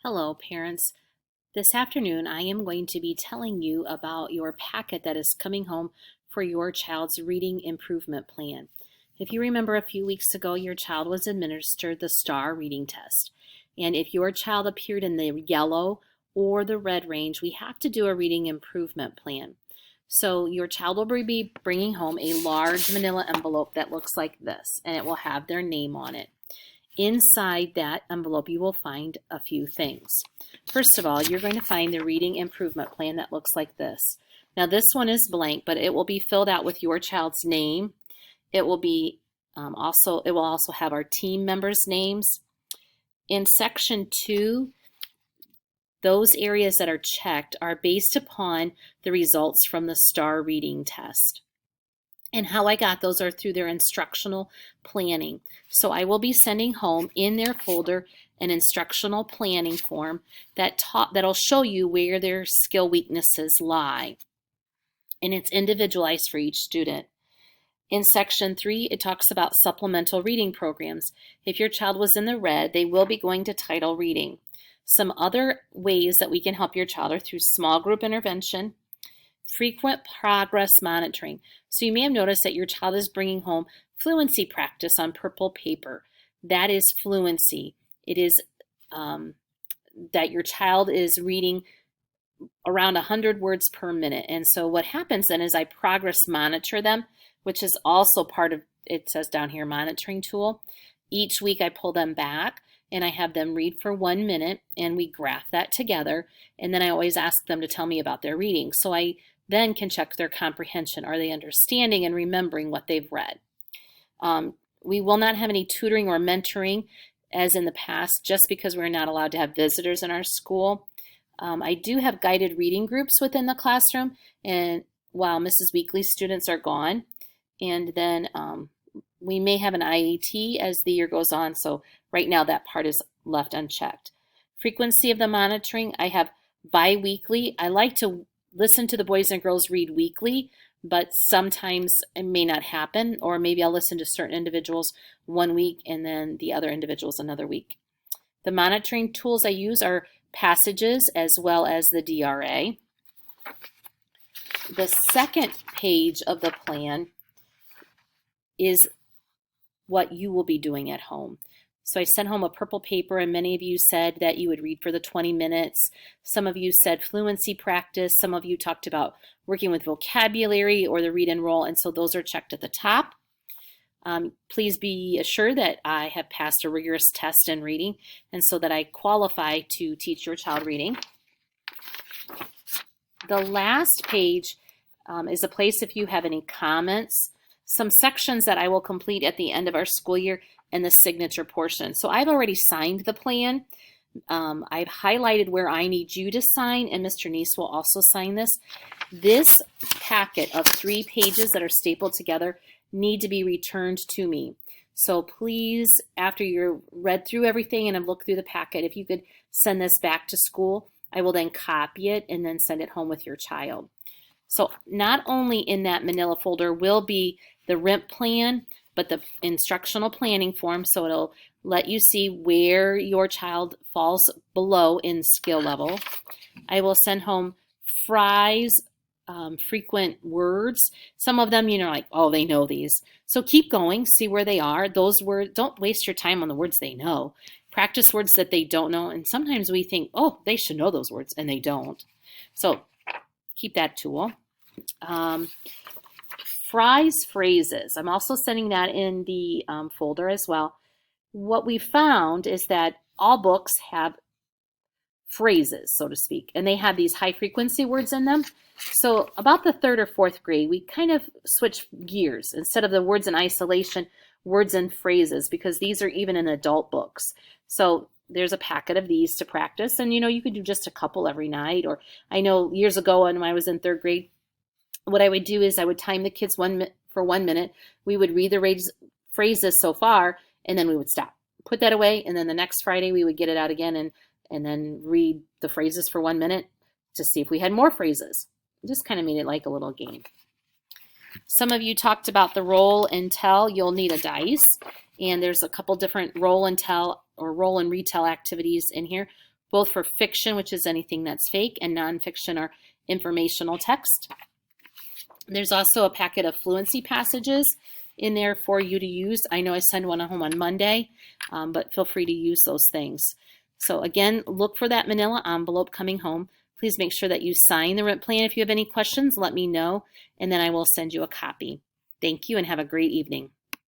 Hello, parents. This afternoon, I am going to be telling you about your packet that is coming home for your child's reading improvement plan. If you remember, a few weeks ago, your child was administered the STAR reading test. And if your child appeared in the yellow or the red range, we have to do a reading improvement plan. So your child will be bringing home a large manila envelope that looks like this, and it will have their name on it. Inside that envelope, you will find a few things. First of all, you're going to find the reading improvement plan that looks like this. Now, this one is blank, but it will be filled out with your child's name. It will be it will also have our team members' names. In section 2, those areas that are checked are based upon the results from the STAR reading test. And how I got those are through their instructional planning. So I will be sending home in their folder an instructional planning form that'll show you where their skill weaknesses lie. And it's individualized for each student. In section 3, it talks about supplemental reading programs. If your child was in the red, they will be going to title reading. Some other ways that we can help your child are through small group intervention, frequent progress monitoring. So you may have noticed that your child is bringing home fluency practice on purple paper. That is fluency. It is that your child is reading around 100 words per minute. And so what happens then is I progress monitor them, which is also part of, it says down here, monitoring tool. Each week I pull them back and I have them read for 1 minute and we graph that together. And then I always ask them to tell me about their reading. So I then can check their comprehension. Are they understanding and remembering what they've read? We will not have any tutoring or mentoring as in the past, just because we're not allowed to have visitors in our school. I do have guided reading groups within the classroom, and while Mrs. Weekly's students are gone, and then we may have an IET as the year goes on, so right now that part is left unchecked. Frequency of the monitoring, I have bi-weekly. I like to listen to the boys and girls read weekly, but sometimes it may not happen, or maybe I'll listen to certain individuals 1 week and then the other individuals another week. The monitoring tools I use are Passages as well as the DRA. The second page of the plan is what you will be doing at home. So I sent home a purple paper, and many of you said that you would read for the 20 minutes. Some of you said fluency practice. Some of you talked about working with vocabulary or the read and roll, and so those are checked at the top. Please be assured that I have passed a rigorous test in reading, and so that I qualify to teach your child reading. The last page is a place if you have any comments, some sections that I will complete at the end of our school year, and the signature portion. So I've already signed the plan. I've highlighted where I need you to sign, and Mr. Neese will also sign this. This packet of 3 pages that are stapled together need to be returned to me. So please, after you've read through everything and have looked through the packet, if you could send this back to school, I will then copy it and then send it home with your child. So not only in that manila folder will be the RIMP plan, but the instructional planning form, so it'll let you see where your child falls below in skill level. I will send home Fry's frequent words. Some of them, like, oh, they know these. So keep going, see where they are. Those words, don't waste your time on the words they know. Practice words that they don't know, and sometimes we think, oh, they should know those words, and they don't. So keep that tool. Fry's phrases. I'm also sending that in the folder as well. What we found is that all books have phrases, so to speak, and they have these high frequency words in them. So about the 3rd or 4th grade, we kind of switch gears. Instead of the words in isolation, words and phrases, because these are even in adult books. So there's a packet of these to practice, and you could do just a couple every night. Or I know years ago when I was in 3rd grade, what I would do is I would time the kids for 1 minute. We would read the phrases so far, and then we would stop. Put that away, and then the next Friday we would get it out again and then read the phrases for 1 minute to see if we had more phrases. It just kind of made it like a little game. Some of you talked about the roll and tell. You'll need a dice, and there's a couple different roll and tell or roll and retell activities in here. both for fiction, which is anything that's fake, and nonfiction or informational text. There's also a packet of fluency passages in there for you to use. I know I send one home on Monday, but feel free to use those things. So again, look for that manila envelope coming home. Please make sure that you sign the rent plan. If you have any questions, let me know, and then I will send you a copy. Thank you and have a great evening.